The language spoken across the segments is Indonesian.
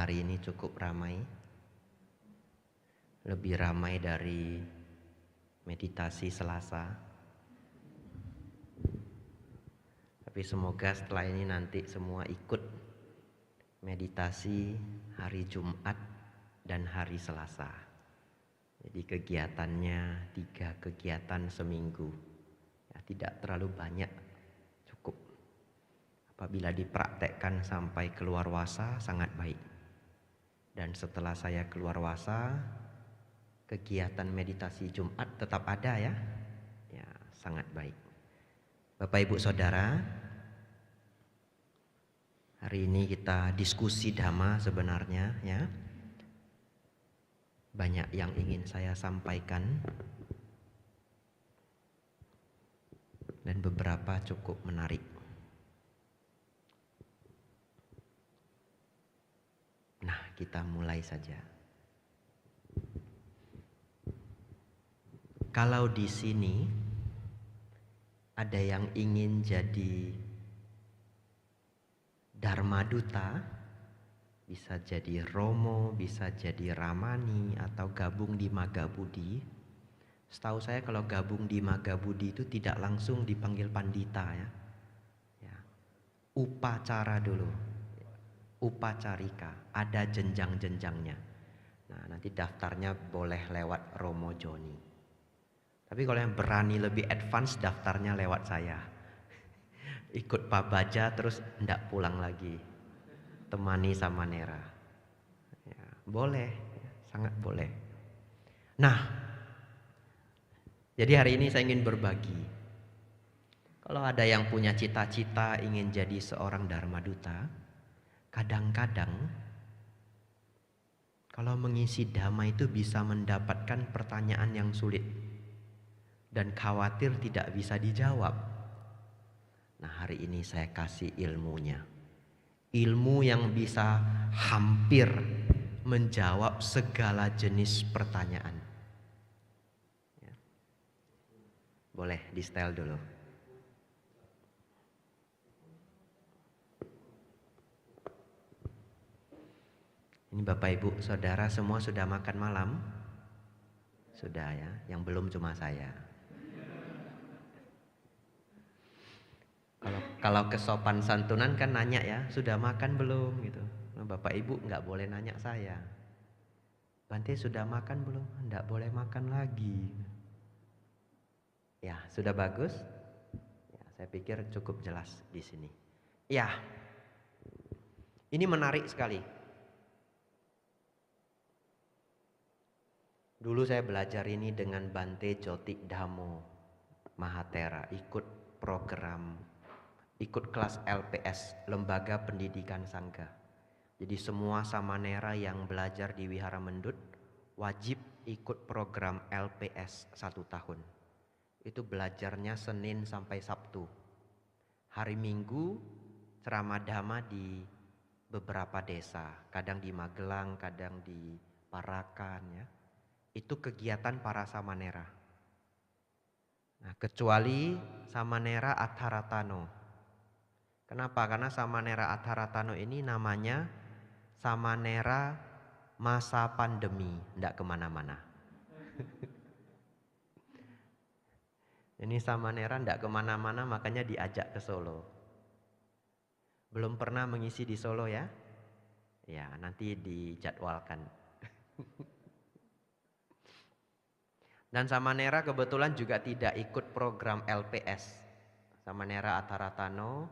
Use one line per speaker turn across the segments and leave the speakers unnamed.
hari ini cukup ramai, lebih ramai dari meditasi Selasa. Tapi semoga setelah ini nanti semua ikut meditasi hari Jumat dan hari Selasa. Jadi kegiatannya 3 kegiatan seminggu. Ya, tidak terlalu banyak, cukup. Apabila dipraktekkan sampai keluar wasa sangat baik. Dan setelah saya keluar wasa, kegiatan meditasi Jumat tetap ada ya. Ya, sangat baik. Bapak Ibu Saudara, hari ini kita diskusi Dhamma sebenarnya ya. Banyak yang ingin saya sampaikan dan beberapa cukup menarik. Nah, kita mulai saja. Kalau di sini ada yang ingin jadi Dharma Duta, bisa jadi Romo, bisa jadi Ramani, atau gabung di Magabudi. Setahu saya kalau gabung di Magabudi itu tidak langsung dipanggil pandita ya. Upacara dulu, upacarika, ada jenjang-jenjangnya. Nah, nanti daftarnya boleh lewat Romo Joni. Tapi kalau yang berani lebih advance, daftarnya lewat saya. Ikut Pak Baja terus ndak pulang lagi. Temani sama Nera. Ya, boleh, sangat boleh. Nah, jadi hari ini saya ingin berbagi. Kalau ada yang punya cita-cita ingin jadi seorang Dharma Duta, kadang-kadang kalau mengisi Dhamma itu bisa mendapatkan pertanyaan yang sulit dan khawatir tidak bisa dijawab. Nah, hari ini saya kasih ilmunya. Ilmu yang bisa hampir menjawab segala jenis pertanyaan. Ya. Boleh di setel dulu. Ini Bapak Ibu Saudara semua sudah makan malam? Sudah ya, yang belum cuma saya. Kalau kesopan santunan kan nanya ya, sudah makan belum gitu. Nah, Bapak Ibu nggak boleh nanya saya. Bante sudah makan belum? Nggak boleh makan lagi. Ya, sudah bagus. Ya, saya pikir cukup jelas di sini. Ya, ini menarik sekali. Dulu saya belajar ini dengan Bante Jotik Dhammo Mahatera, ikut kelas LPS, Lembaga Pendidikan Sangga. Jadi semua samanera yang belajar di Wihara Mendut wajib ikut program LPS 1 tahun. Itu belajarnya Senin sampai Sabtu. Hari Minggu ceramah Dhamma di beberapa desa, kadang di Magelang, kadang di Parakan ya. Itu kegiatan para samanera. Nah, kecuali samanera Atharatano. Kenapa? Karena samanera Atharatano ini namanya samanera masa pandemi, tidak kemana-mana. Ini samanera tidak kemana-mana, makanya diajak ke Solo. Belum pernah mengisi di Solo ya? Ya, nanti dijadwalkan. Dan samanera kebetulan juga tidak ikut program LPS. Samanera Atharatano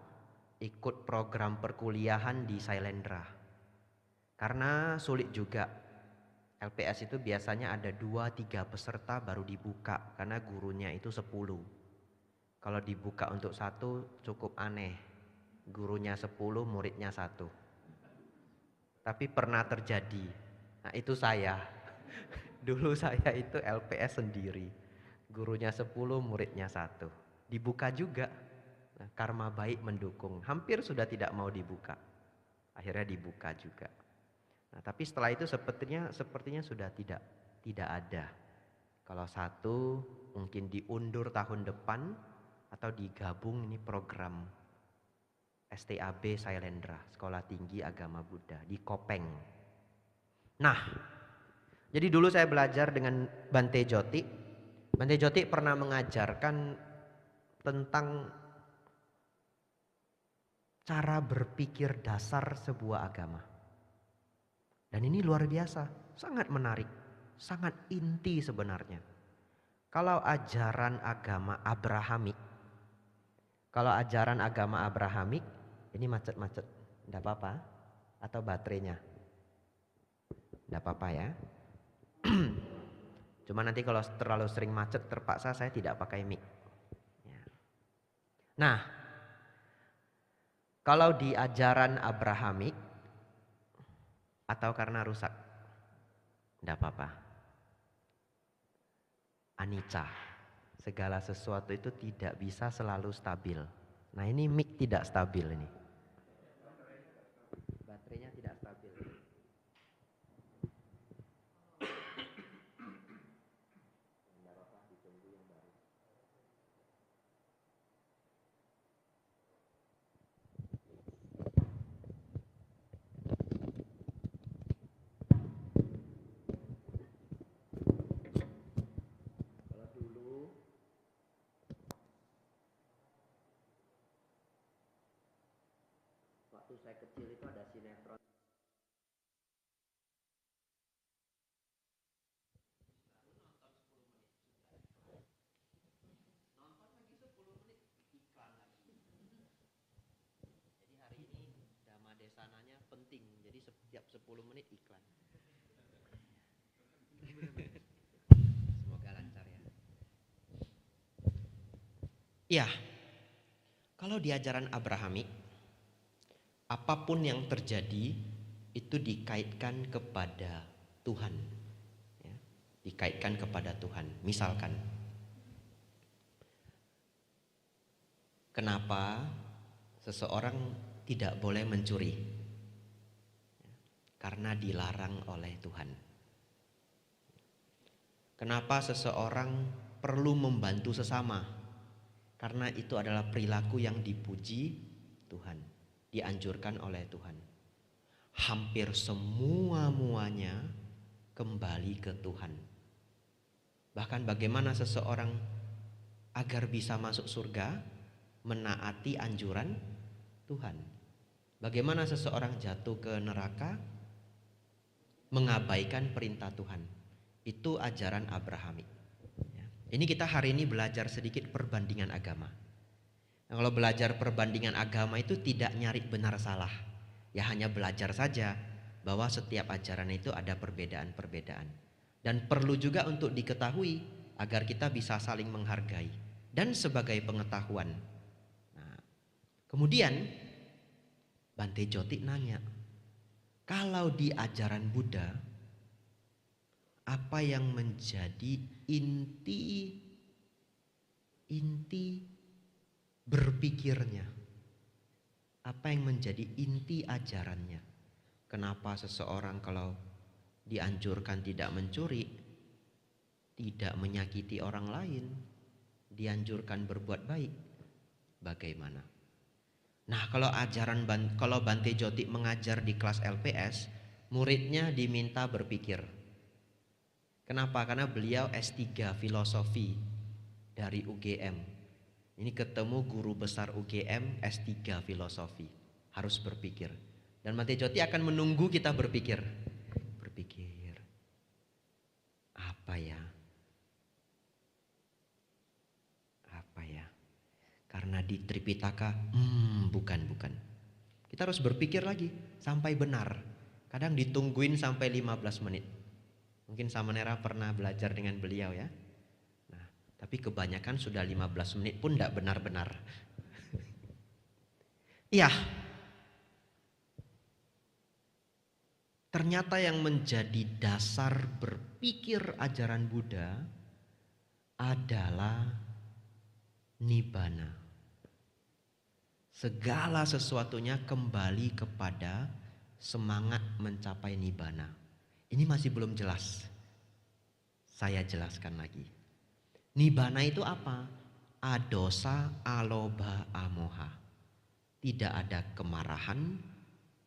ikut program perkuliahan di Sailendra. Karena sulit juga. LPS itu biasanya ada 2-3 peserta baru dibuka karena gurunya itu 10. Kalau dibuka untuk 1 cukup aneh. Gurunya 10, muridnya 1. Tapi pernah terjadi. Nah, itu saya. Dulu saya itu LPS sendiri. Gurunya 10, muridnya 1. Dibuka juga. Nah, karma baik mendukung. Hampir sudah tidak mau dibuka. Akhirnya dibuka juga. Nah, tapi setelah itu sepertinya sudah tidak ada. Kalau 1 mungkin diundur tahun depan atau digabung ini program STAB Sailendra, Sekolah Tinggi Agama Buddha di Kopeng. Nah, jadi dulu saya belajar dengan Bante Joti. Bante Joti pernah mengajarkan tentang cara berpikir dasar sebuah agama. Dan ini luar biasa, sangat menarik, sangat inti sebenarnya. Kalau ajaran agama Abrahamik, ini macet-macet, enggak apa-apa, atau baterainya, enggak apa-apa ya. Cuma nanti kalau terlalu sering macet terpaksa saya tidak pakai mic. Nah, kalau di ajaran Abrahamik atau karena rusak, enggak apa-apa. Anicca, segala sesuatu itu tidak bisa selalu stabil. Nah ini mic tidak stabil ini. Baterainya tidak stabil. Kalau dulu waktu saya kecil itu ada sinetron. Jadi hari ini Dhamma Desananya penting. Jadi setiap 10 menit iklan. Semoga lancar ya. Iya. Kalau di ajaran Abrahamik, apapun yang terjadi itu dikaitkan kepada Tuhan. Ya, dikaitkan kepada Tuhan. Misalkan, kenapa seseorang tidak boleh mencuri? Karena dilarang oleh Tuhan. Kenapa seseorang perlu membantu sesama? Karena itu adalah perilaku yang dipuji Tuhan, dianjurkan oleh Tuhan. Hampir semua-muanya kembali ke Tuhan. Bahkan bagaimana seseorang agar bisa masuk surga, menaati anjuran Tuhan. Bagaimana seseorang jatuh ke neraka, mengabaikan perintah Tuhan. Itu ajaran Abrahamik. Ini kita hari ini belajar sedikit perbandingan agama. Nah, kalau belajar perbandingan agama itu tidak nyari benar salah. Ya hanya belajar saja bahwa setiap ajaran itu ada perbedaan-perbedaan. Dan perlu juga untuk diketahui agar kita bisa saling menghargai. Dan sebagai pengetahuan. Nah, kemudian Bante Joti nanya, kalau di ajaran Buddha, apa yang menjadi inti berpikirnya? Apa yang menjadi inti ajarannya? Kenapa seseorang kalau dianjurkan tidak mencuri, tidak menyakiti orang lain, dianjurkan berbuat baik? Bagaimana? Nah, kalau Bante Joti mengajar di kelas LPS, muridnya diminta berpikir. Kenapa? Karena beliau S3 filosofi dari UGM. Ini ketemu guru besar UGM S3 filosofi. Harus berpikir. Dan Bante Joti akan menunggu kita berpikir. Berpikir. Apa ya? Apa ya? Karena di Tripitaka, bukan. Kita harus berpikir lagi sampai benar. Kadang ditungguin sampai 15 menit. Mungkin Samanera pernah belajar dengan beliau ya. Nah, tapi kebanyakan sudah 15 menit pun tidak benar-benar. Iya. Ternyata yang menjadi dasar berpikir ajaran Buddha adalah Nibbana. Segala sesuatunya kembali kepada semangat mencapai Nibbana. Ini masih belum jelas. Saya jelaskan lagi. Nibbana itu apa? Adosa, aloba, amoha. Tidak ada kemarahan,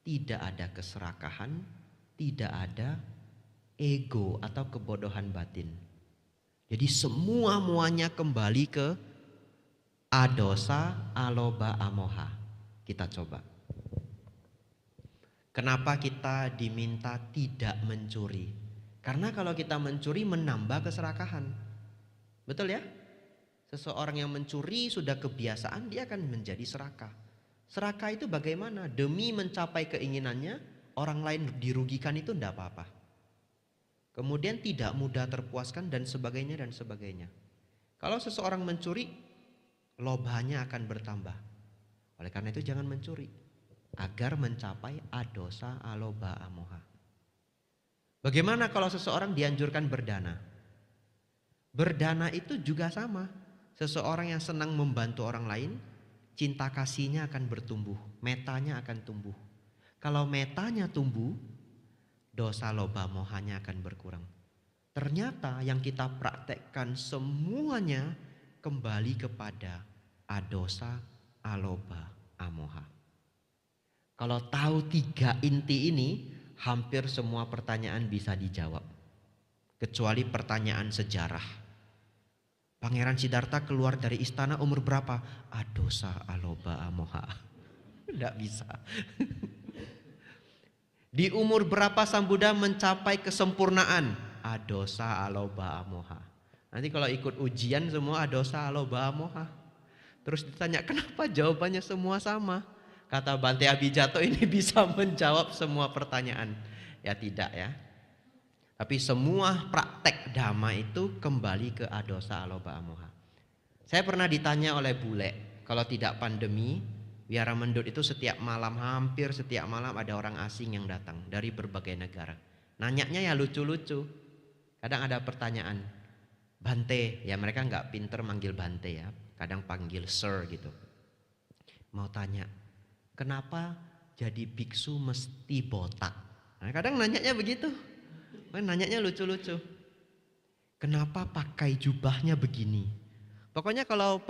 tidak ada keserakahan, tidak ada ego atau kebodohan batin. Jadi semua-muanya kembali ke adosa, aloba, amoha. Kita coba. Kenapa kita diminta tidak mencuri? Karena kalau kita mencuri menambah keserakahan. Betul ya? Seseorang yang mencuri sudah kebiasaan, dia akan menjadi serakah. Serakah itu bagaimana? Demi mencapai keinginannya, orang lain dirugikan itu tidak apa-apa. Kemudian tidak mudah terpuaskan dan sebagainya dan sebagainya. Kalau seseorang mencuri, lobanya akan bertambah. Oleh karena itu jangan mencuri, agar mencapai adosa, aloba, amoha. Bagaimana kalau seseorang dianjurkan berdana? Berdana itu juga sama. Seseorang yang senang membantu orang lain, cinta kasihnya akan bertumbuh, metanya akan tumbuh. Kalau metanya tumbuh, dosa loba mohanya akan berkurang. Ternyata yang kita praktekkan semuanya kembali kepada adosa, aloba, amoha. Kalau tahu 3 inti ini, hampir semua pertanyaan bisa dijawab. Kecuali pertanyaan sejarah. Pangeran Siddhartha keluar dari istana umur berapa? Adosa, aloba, amoha. Tidak bisa. Di umur berapa Sang Buddha mencapai kesempurnaan? Adosa, aloba, amoha. Nanti kalau ikut ujian semua adosa, aloba, amoha. Terus ditanya kenapa jawabannya semua sama? Kata Bante Abhijato ini bisa menjawab semua pertanyaan. Ya tidak ya. Tapi semua praktek dhamma itu kembali ke adosa, aloba, amoha. Saya pernah ditanya oleh bule, kalau tidak pandemi, Wihara Mendut itu setiap malam, hampir setiap malam ada orang asing yang datang dari berbagai negara. Nanyanya ya lucu-lucu. Kadang ada pertanyaan, Bante, ya mereka nggak pinter manggil Bante ya, kadang panggil Sir gitu. Mau tanya, kenapa jadi biksu mesti botak? Nah, kadang nanyanya begitu. Nanyanya lucu-lucu. Kenapa pakai jubahnya begini? Pokoknya kalau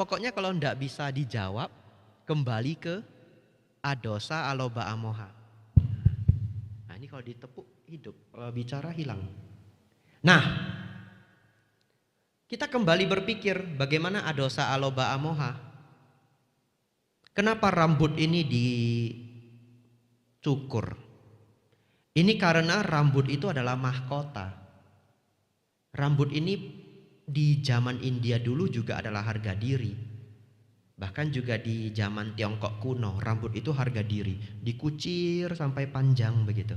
ndak bisa dijawab, kembali ke adosa, aloba, amoha. Nah ini kalau ditepuk hidup, kalau bicara hilang. Nah, kita kembali berpikir bagaimana adosa, aloba, amoha. Kenapa rambut ini dicukur? Ini karena rambut itu adalah mahkota. Rambut ini di zaman India dulu juga adalah harga diri. Bahkan juga di zaman Tiongkok kuno, rambut itu harga diri, dikucir sampai panjang begitu.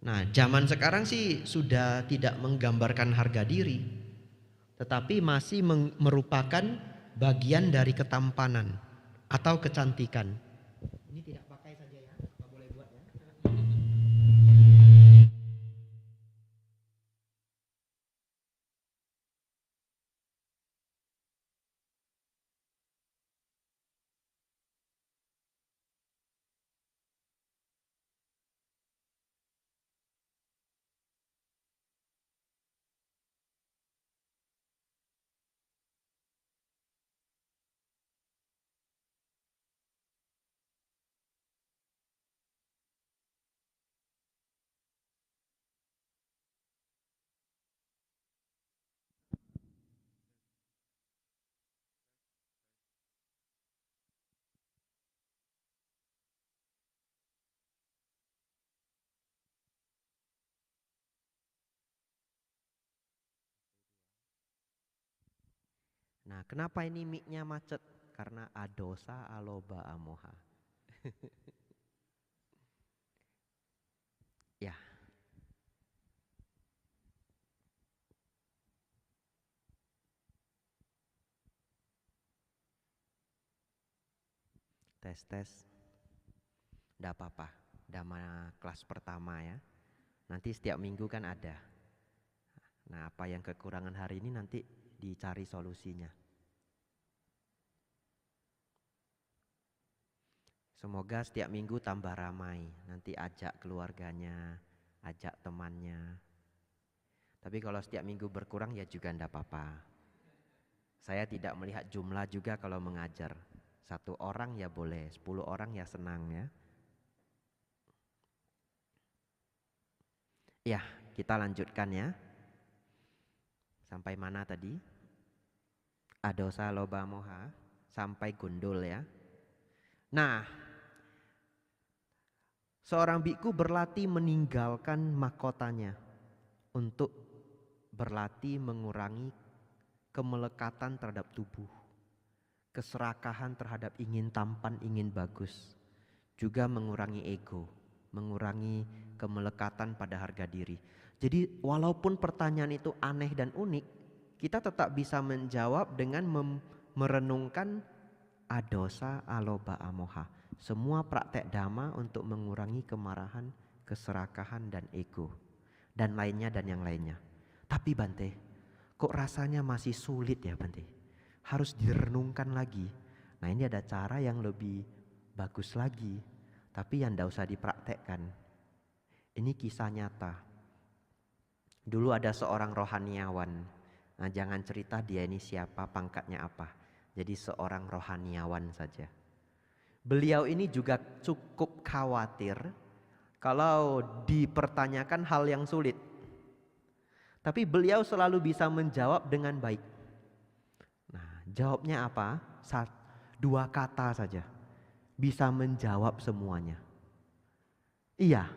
Nah, zaman sekarang sih sudah tidak menggambarkan harga diri, tetapi masih merupakan bagian dari ketampanan atau kecantikan. Ini tidak pakai saja ya, apa boleh buat ya? Nah, kenapa ini mic-nya macet? Karena adosa, aloba, amoha. Ya, tes. Nggak apa-apa, dhamma kelas pertama ya. Nanti setiap minggu kan ada. Nah, apa yang kekurangan hari ini nanti dicari solusinya. Semoga setiap minggu tambah ramai. Nanti ajak keluarganya, ajak temannya. Tapi kalau setiap minggu berkurang ya juga enggak apa-apa. Saya tidak melihat jumlah juga kalau mengajar. 1 orang ya boleh, 10 orang ya senang ya. Ya, kita lanjutkan ya. Sampai mana tadi? Adosa, loba, moha. Sampai gundul ya. Nah, seorang biku berlatih meninggalkan mahkotanya untuk berlatih mengurangi kemelekatan terhadap tubuh, keserakahan terhadap ingin tampan, ingin bagus, juga mengurangi ego, mengurangi kemelekatan pada harga diri. Jadi walaupun pertanyaan itu aneh dan unik, kita tetap bisa menjawab dengan merenungkan adosa, aloba, amoha. Semua praktek dhamma untuk mengurangi kemarahan, keserakahan dan ego, dan lainnya dan yang lainnya. Tapi Bante, kok rasanya masih sulit ya Bante? Harus direnungkan lagi. Nah ini ada cara yang lebih bagus lagi, tapi yang tidak usah dipraktekkan. Ini kisah nyata. Dulu ada seorang rohaniawan. Nah jangan cerita dia ini siapa, pangkatnya apa. Jadi seorang rohaniawan saja. Beliau ini juga cukup khawatir kalau dipertanyakan hal yang sulit. Tapi beliau selalu bisa menjawab dengan baik. Nah, jawabnya apa? Dua kata saja. Bisa menjawab semuanya. Iya,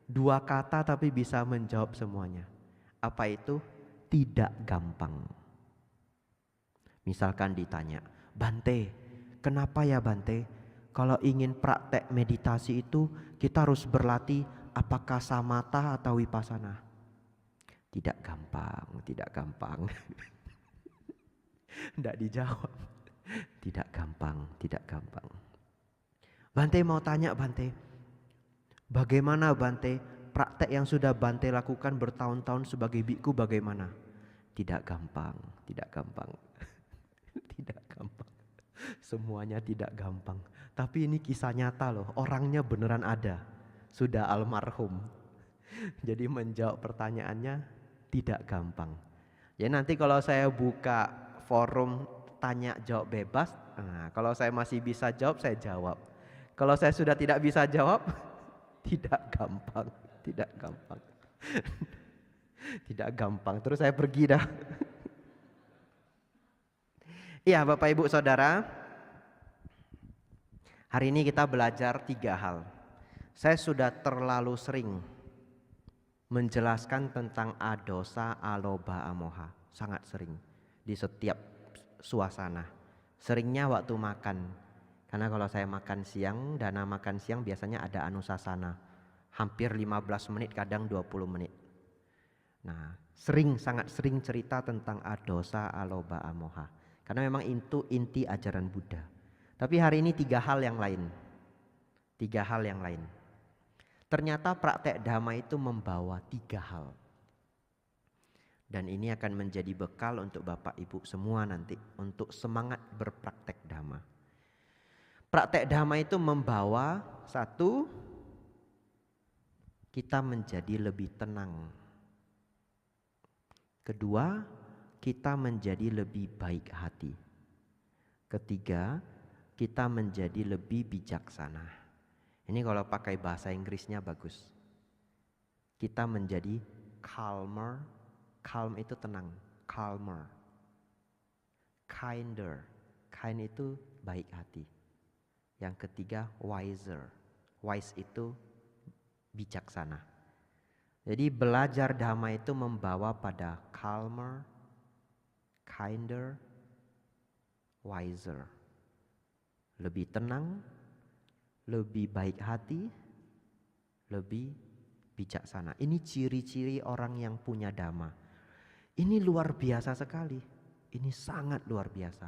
dua kata tapi bisa menjawab semuanya. Apa itu? Tidak gampang. Misalkan ditanya, Bante, kenapa ya Bante? Kalau ingin praktek meditasi itu kita harus berlatih apakah samatha atau vipassana? Tidak gampang, tidak gampang. Tidak dijawab. Tidak gampang, tidak gampang. Bante mau tanya Bante, bagaimana Bante praktek yang sudah Bante lakukan bertahun-tahun sebagai biku bagaimana? Tidak gampang, tidak gampang. Tidak gampang. Semuanya tidak gampang. Tapi ini kisah nyata loh, orangnya beneran ada. Sudah almarhum. Jadi menjawab pertanyaannya tidak gampang. Ya nanti kalau saya buka forum tanya jawab bebas, nah, kalau saya masih bisa jawab saya jawab. Kalau saya sudah tidak bisa jawab, tidak gampang, tidak gampang. Tidak gampang. Terus saya pergi dah. Iya Bapak Ibu Saudara, hari ini kita belajar 3 hal. Saya sudah terlalu sering menjelaskan tentang adosa, aloba, amoha. Sangat sering di setiap suasana. Seringnya waktu makan. Karena kalau saya makan siang, dana makan siang biasanya ada anusasana. Hampir 15 menit, kadang 20 menit. Nah, sangat sering cerita tentang adosa, aloba, amoha. Karena memang itu inti ajaran Buddha. Tapi hari ini 3 hal yang lain. 3 hal yang lain. Ternyata praktek dhamma itu membawa 3 hal. Dan ini akan menjadi bekal untuk Bapak Ibu semua nanti untuk semangat berpraktek dhamma. Praktek dhamma itu membawa 1, kita menjadi lebih tenang. 2, kita menjadi lebih baik hati. 3, kita menjadi lebih bijaksana. Ini kalau pakai bahasa Inggrisnya bagus. Kita menjadi calmer. Calm itu tenang. Calmer. Kinder. Kind itu baik hati. Yang 3, wiser. Wise itu bijaksana. Jadi belajar dhamma itu membawa pada calmer, kinder, wiser. Lebih tenang, lebih baik hati, lebih bijaksana. Ini ciri-ciri orang yang punya dhamma. Ini luar biasa sekali. Ini sangat luar biasa.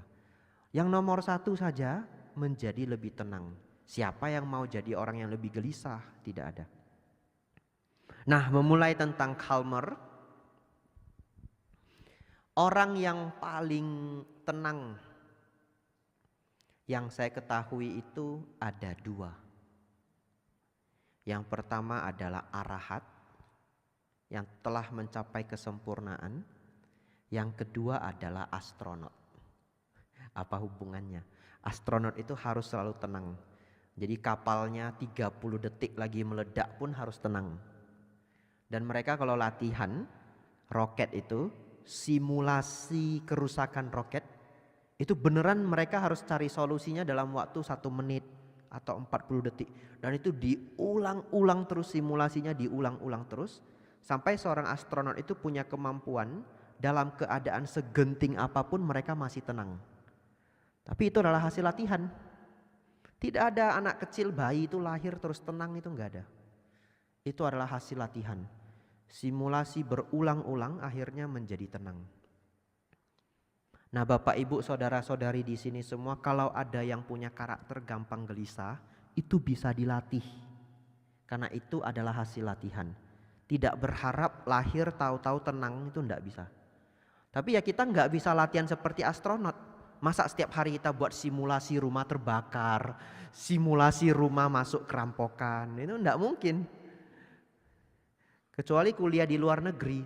Yang nomor 1 saja menjadi lebih tenang. Siapa yang mau jadi orang yang lebih gelisah? Tidak ada. Nah, memulai tentang calmer. Orang yang paling tenang yang saya ketahui itu ada 2. Yang pertama adalah arahat yang telah mencapai kesempurnaan. Yang kedua adalah astronot. Apa hubungannya? Astronot itu harus selalu tenang. Jadi kapalnya 30 detik lagi meledak pun harus tenang. Dan mereka kalau latihan roket itu, simulasi kerusakan roket, itu beneran mereka harus cari solusinya dalam waktu 1 menit atau 40 detik. Dan itu diulang-ulang terus, simulasinya diulang-ulang terus. Sampai seorang astronot itu punya kemampuan dalam keadaan segenting apapun mereka masih tenang. Tapi itu adalah hasil latihan. Tidak ada anak kecil bayi itu lahir terus tenang, itu enggak ada. Itu adalah hasil latihan. Simulasi berulang-ulang akhirnya menjadi tenang. Nah, Bapak Ibu saudara-saudari di sini semua, kalau ada yang punya karakter gampang gelisah, itu bisa dilatih. Karena itu adalah hasil latihan. Tidak berharap lahir tahu-tahu tenang, itu enggak bisa. Tapi ya kita enggak bisa latihan seperti astronot. Masa setiap hari kita buat simulasi rumah terbakar, simulasi rumah masuk kerampokan, itu enggak mungkin. Kecuali kuliah di luar negeri.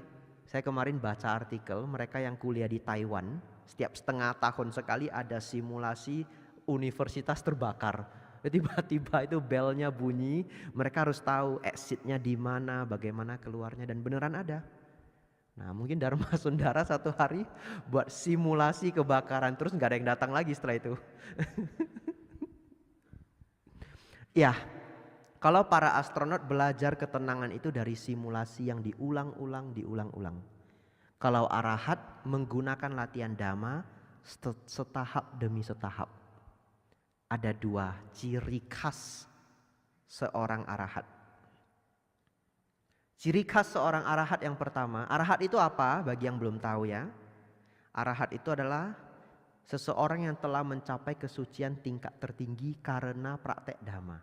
Saya kemarin baca artikel mereka yang kuliah di Taiwan, setiap setengah tahun sekali ada simulasi universitas terbakar. Tiba-tiba itu belnya bunyi, mereka harus tahu exitnya di mana, bagaimana keluarnya, dan beneran ada. Nah, mungkin Dharma Sundara satu hari buat simulasi kebakaran, terus nggak ada yang datang lagi setelah itu. Ya, kalau para astronot belajar ketenangan itu dari simulasi yang diulang-ulang. Kalau arahat menggunakan latihan dhamma setahap demi setahap. Ada 2 ciri khas seorang arahat. Ciri khas seorang arahat yang pertama, arahat itu apa? Bagi yang belum tahu ya. Arahat itu adalah seseorang yang telah mencapai kesucian tingkat tertinggi karena praktek dhamma.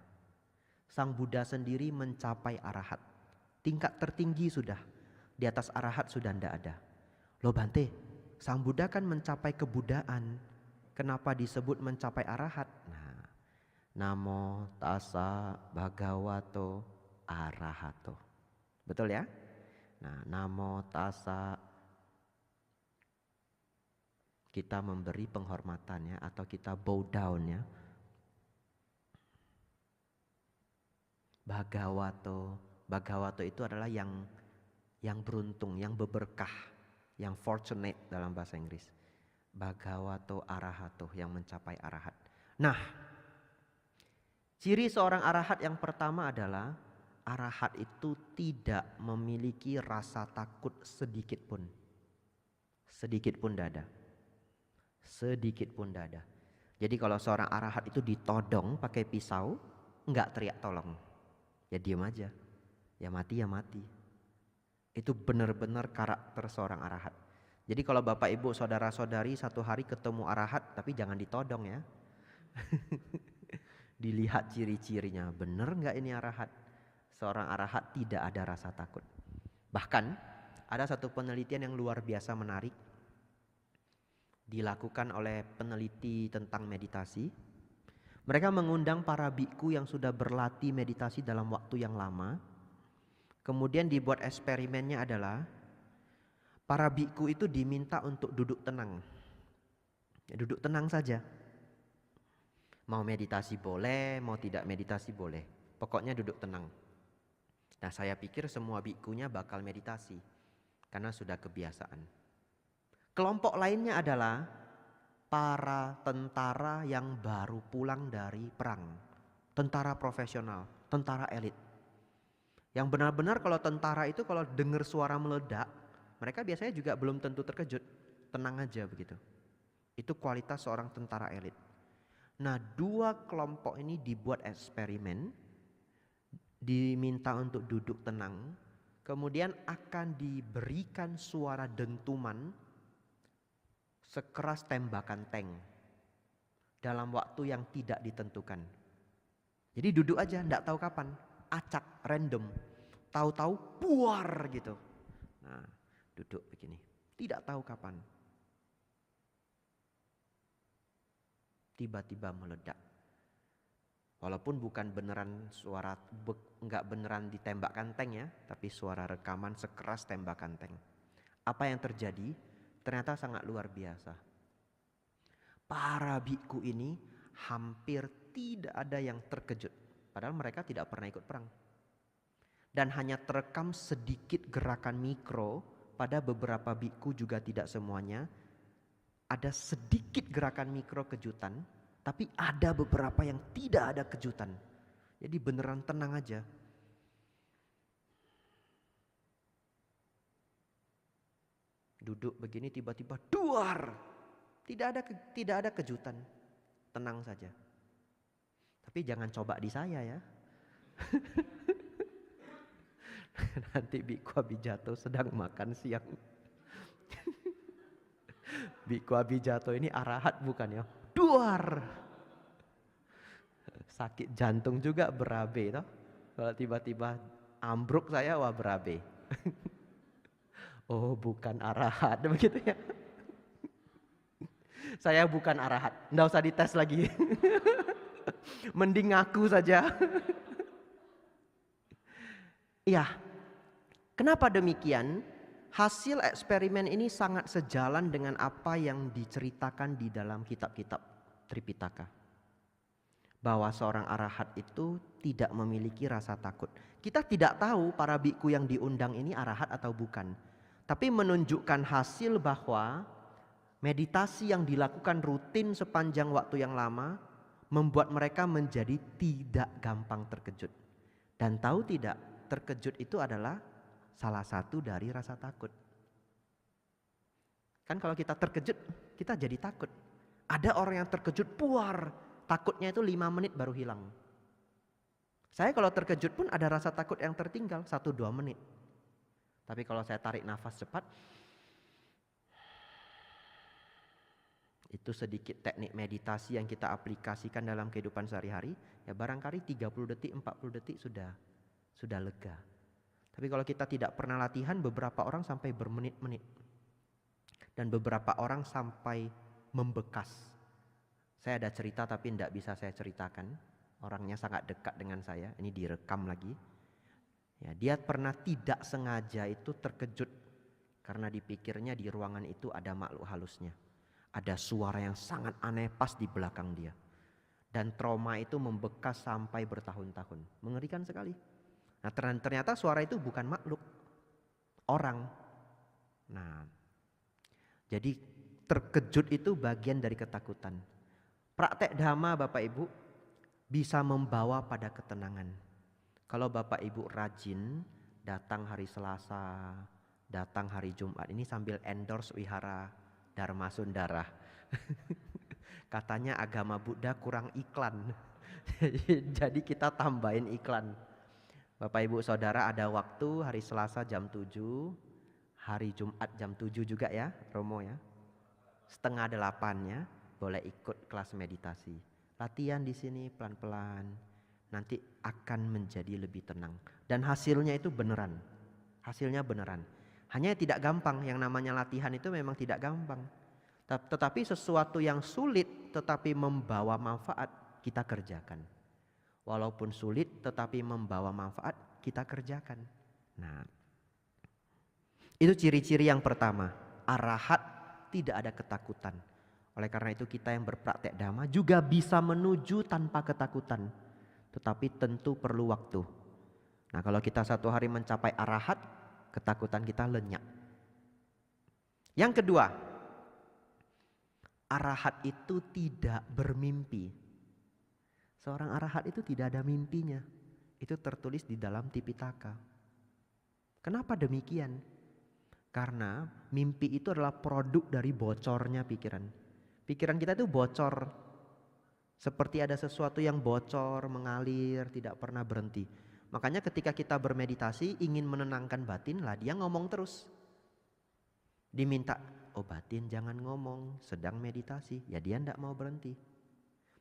Sang Buddha sendiri mencapai arahat. Tingkat tertinggi sudah. Di atas arahat sudah tidak ada. Loh Bante, Sang Buddha kan mencapai kebudaan. Kenapa disebut mencapai arahat? Nah, Namo tassa bhagavato arahato. Betul ya? Nah, namo tassa, kita memberi penghormatan ya, atau kita bow down ya. Bhagavato itu adalah yang beruntung, yang berberkah, yang fortunate dalam bahasa Inggris. Bhagavato arahato, yang mencapai arahat. Nah, ciri seorang arahat yang pertama adalah arahat itu tidak memiliki rasa takut sedikit pun. Sedikit pun tidak ada. Sedikit pun tidak ada. Jadi kalau seorang arahat itu ditodong pakai pisau, enggak teriak tolong. Ya diam aja. Ya mati. Itu benar-benar karakter seorang arahat. Jadi kalau Bapak Ibu saudara-saudari satu hari ketemu arahat, tapi jangan ditodong ya. Dilihat ciri-cirinya, benar enggak ini arahat? Seorang arahat tidak ada rasa takut. Bahkan ada satu penelitian yang luar biasa menarik, dilakukan oleh peneliti tentang meditasi. Mereka mengundang para biku yang sudah berlatih meditasi dalam waktu yang lama. Kemudian dibuat eksperimennya adalah para biku itu diminta untuk duduk tenang. Ya, duduk tenang saja. Mau meditasi boleh, mau tidak meditasi boleh. Pokoknya duduk tenang. Nah, saya pikir semua bikunya bakal meditasi karena sudah kebiasaan. Kelompok lainnya adalah para tentara yang baru pulang dari perang. Tentara profesional, tentara elit. Yang benar-benar kalau tentara itu kalau dengar suara meledak, mereka biasanya juga belum tentu terkejut. Tenang aja begitu. Itu kualitas seorang tentara elit. Nah, 2 kelompok ini dibuat eksperimen, diminta untuk duduk tenang, kemudian akan diberikan suara dentuman sekeras tembakan tank dalam waktu yang tidak ditentukan. Jadi duduk aja, enggak tahu kapan, acak, random, tahu-tahu buar gitu. Nah, duduk begini, tidak tahu kapan, tiba-tiba meledak. Walaupun bukan beneran suara, enggak beneran ditembakkan tank ya, tapi suara rekaman sekeras tembakan tank. Apa yang terjadi? Ternyata sangat luar biasa. Para biku ini hampir tidak ada yang terkejut. Padahal mereka tidak pernah ikut perang. Dan hanya terekam sedikit gerakan mikro, pada beberapa biku juga tidak semuanya. Ada sedikit gerakan mikro kejutan, tapi ada beberapa yang tidak ada kejutan. Jadi beneran tenang aja. Duduk begini tiba-tiba duar. Tidak ada kejutan. Tenang saja. Tapi jangan coba di saya ya. Nanti Biku Abijato sedang makan siang. Biku Abijato ini arahat bukan ya? Duar. Sakit jantung juga berabe toh. Kalau tiba-tiba ambruk saya, wah berabe. Oh bukan arahat begitu ya. Saya bukan arahat, nggak usah dites lagi. Mending ngaku saja. Iya. Kenapa demikian? Hasil eksperimen ini sangat sejalan dengan apa yang diceritakan di dalam kitab-kitab Tripitaka. Bahwa seorang arahat itu tidak memiliki rasa takut. Kita tidak tahu para biku yang diundang ini arahat atau bukan. Tapi menunjukkan hasil bahwa meditasi yang dilakukan rutin sepanjang waktu yang lama membuat mereka menjadi tidak gampang terkejut. Dan tahu tidak, terkejut itu adalah salah satu dari rasa takut. Kan kalau kita terkejut, kita jadi takut. Ada orang yang terkejut puar, takutnya itu 5 menit baru hilang. Saya kalau terkejut pun ada rasa takut yang tertinggal 1-2 menit. Tapi kalau saya tarik nafas cepat, itu sedikit teknik meditasi yang kita aplikasikan dalam kehidupan sehari-hari, ya barangkali 30 detik, 40 detik sudah lega. Tapi kalau kita tidak pernah latihan, beberapa orang sampai bermenit-menit. Dan beberapa orang sampai membekas. Saya ada cerita tapi tidak bisa saya ceritakan. Orangnya sangat dekat dengan saya, ini direkam lagi. Ya, dia pernah tidak sengaja itu terkejut karena dipikirnya di ruangan itu ada makhluk halusnya. Ada suara yang sangat aneh pas di belakang dia. Dan trauma itu membekas sampai bertahun-tahun. Mengerikan sekali. Nah ternyata suara itu bukan makhluk, orang. Nah, jadi terkejut itu bagian dari ketakutan. Praktek dhamma Bapak Ibu bisa membawa pada ketenangan. Kalau Bapak Ibu rajin datang hari Selasa, datang hari Jumat, ini sambil endorse Wihara Dharma Sundara. Katanya agama Buddha kurang iklan. Jadi kita tambahin iklan. Bapak Ibu Saudara ada waktu hari Selasa jam 7, hari Jumat jam 7 juga ya Romo ya. 7:30 ya boleh ikut kelas meditasi. Latihan di sini pelan-pelan, nanti akan menjadi lebih tenang. Dan hasilnya itu beneran, hasilnya beneran. Hanya tidak gampang, yang namanya latihan itu memang tidak gampang. Tetapi sesuatu yang sulit tetapi membawa manfaat kita kerjakan. Walaupun sulit tetapi membawa manfaat kita kerjakan. Nah, itu ciri-ciri yang pertama. Arahat tidak ada ketakutan. Oleh karena itu kita yang berpraktek dhamma juga bisa menuju tanpa ketakutan. Tetapi tentu perlu waktu. Nah kalau kita satu hari mencapai arahat, ketakutan kita lenyap. Yang kedua, arahat itu tidak bermimpi. Seorang arahat itu tidak ada mimpinya. Itu tertulis di dalam Tipitaka. Kenapa demikian? Karena mimpi itu adalah produk dari bocornya pikiran. Pikiran kita itu bocor. Seperti ada sesuatu yang bocor, mengalir, tidak pernah berhenti. Makanya ketika kita bermeditasi ingin menenangkan batin lah dia ngomong terus. Diminta, oh batin jangan ngomong, sedang meditasi. Ya dia tidak mau berhenti.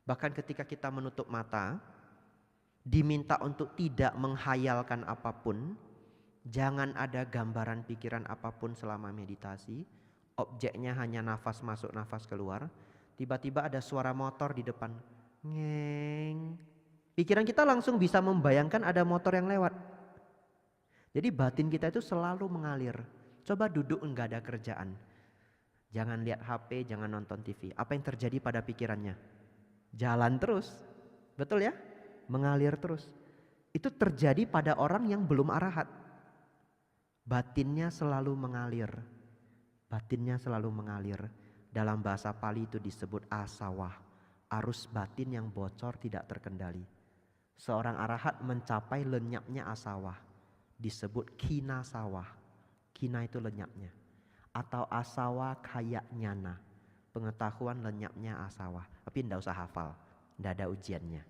Bahkan ketika kita menutup mata, diminta untuk tidak menghayalkan apapun, jangan ada gambaran pikiran apapun selama meditasi, objeknya hanya nafas masuk, nafas keluar. Tiba-tiba ada suara motor di depan, ngeng. Pikiran kita langsung bisa membayangkan ada motor yang lewat. Jadi batin kita itu selalu mengalir. Coba duduk enggak ada kerjaan. Jangan lihat HP, jangan nonton TV. Apa yang terjadi pada pikirannya? Jalan terus, betul ya? Mengalir terus. Itu terjadi pada orang yang belum arahat. Batinnya selalu mengalir. Batinnya selalu mengalir. Dalam bahasa Pali itu disebut asawah. Arus batin yang bocor tidak terkendali. Seorang arahat mencapai lenyapnya asawah. Disebut kina sawah. Kina itu lenyapnya. Atau asawa kaya nyana. Pengetahuan lenyapnya asawah. Tapi tidak usah hafal. Tidak ada ujiannya.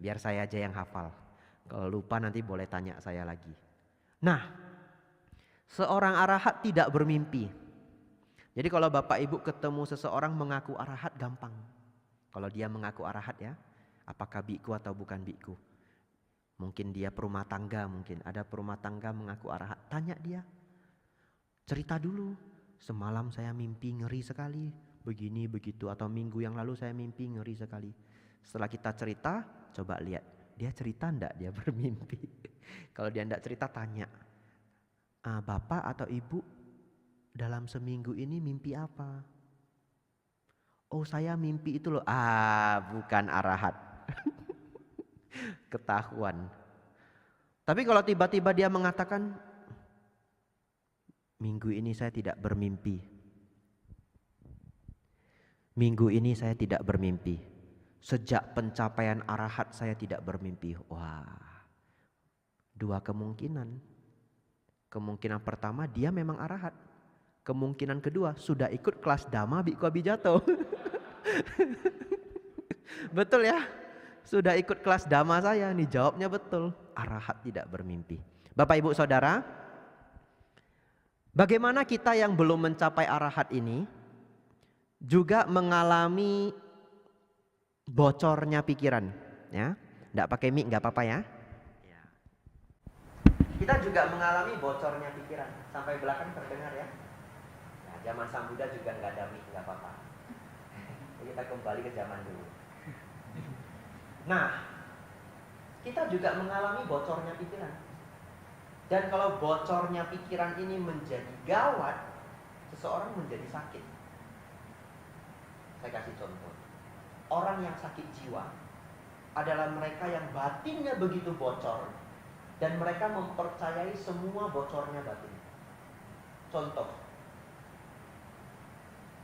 Biar saya aja yang hafal. Kalau lupa nanti boleh tanya saya lagi. Nah, seorang arahat tidak bermimpi. Jadi kalau Bapak Ibu ketemu seseorang mengaku arahat gampang. Kalau dia mengaku arahat ya, apakah biku atau bukan biku. Mungkin dia perumah tangga, mungkin ada perumah tangga mengaku arahat. Tanya dia, cerita dulu. Semalam saya mimpi ngeri sekali, begini begitu. Atau minggu yang lalu saya mimpi ngeri sekali. Setelah kita cerita, coba lihat. Dia cerita enggak dia bermimpi. Kalau dia enggak cerita tanya. Bapak atau ibu dalam seminggu ini mimpi apa? Oh saya mimpi itu loh. Bukan arahat. Ketahuan. Tapi kalau tiba-tiba dia mengatakan, minggu ini saya tidak bermimpi. Minggu ini saya tidak bermimpi. Sejak pencapaian arahat saya tidak bermimpi. Wah, dua kemungkinan. Kemungkinan pertama dia memang arahat. Kemungkinan kedua sudah ikut kelas Dhamma Bhikkhu Abhijato. Betul ya? Sudah ikut kelas Dhamma saya. Nih jawabnya betul. Arahat tidak bermimpi. Bapak Ibu Saudara, bagaimana kita yang belum mencapai arahat ini juga mengalami bocornya pikiran, ya. Nggak pakai mic nggak apa-apa ya. Kita juga mengalami bocornya pikiran. Sampai belakang terdengar ya. Nah, zaman Sang Buddha juga nggak ada mic, nggak apa-apa. Kita kembali ke zaman dulu. Nah, kita juga mengalami bocornya pikiran. Dan kalau bocornya pikiran ini menjadi gawat, seseorang menjadi sakit. Saya kasih contoh. Orang yang sakit jiwa adalah mereka yang batinnya begitu bocor dan mereka mempercayai semua bocornya batin. Contoh,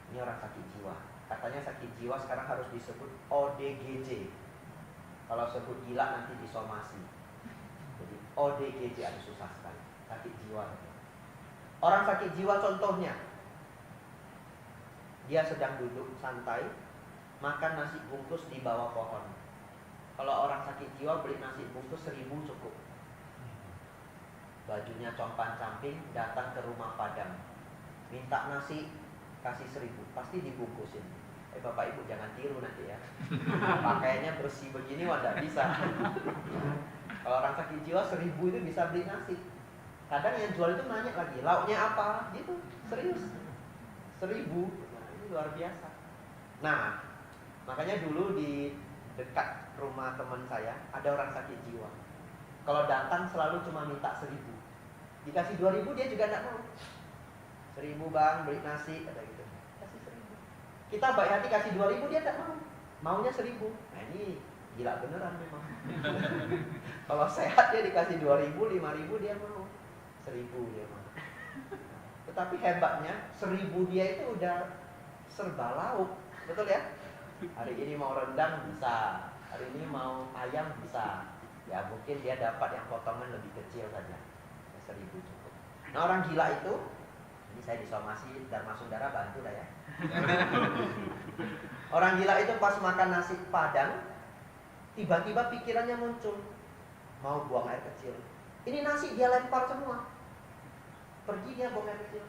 ini orang sakit jiwa. Katanya sakit jiwa sekarang harus disebut ODGJ. Kalau sebut gila nanti disomasi. Jadi ODGJ ada susah sekali. Sakit jiwa. Orang sakit jiwa contohnya, dia sedang duduk santai, makan nasi bungkus di bawah pohon. Kalau orang sakit jiwa beli nasi bungkus 1000 cukup. Bajunya compang-camping, datang ke rumah Padang, minta nasi, kasih 1000, pasti dibungkusin. Bapak Ibu jangan tiru nanti ya. Pakaiannya bersih begini wah tidak bisa. Kalau orang sakit jiwa 1000 itu bisa beli nasi. Kadang yang jual itu nanya lagi, lauknya apa? Gitu, serius. 1000, nah, ini luar biasa. Nah, makanya dulu di dekat rumah teman saya ada orang sakit jiwa. Kalau datang selalu cuma minta 1000. Dikasih 2000 dia juga tidak mau. 1000 bang beli nasi kata gitu. Kasih 1000. Kita baik hati kasih 2000 dia tidak mau. Maunya 1000. Nah ini gila beneran memang. Kalau sehat dia dikasih 2000, 5000 dia mau. 1000 dia mau. Tetapi hebatnya 1000 dia itu udah serba lauk. Betul ya? Hari ini mau rendang bisa, hari ini mau ayam bisa. Ya mungkin dia dapat yang potongan lebih kecil saja. 1000 cukup. Nah orang gila itu, ini saya disomasi Dharma Sundara bantu lah ya. Orang gila itu pas makan nasi Padang, tiba-tiba pikirannya muncul, mau buang air kecil. Ini nasi dia lempar semua. Pergi dia buang air kecil.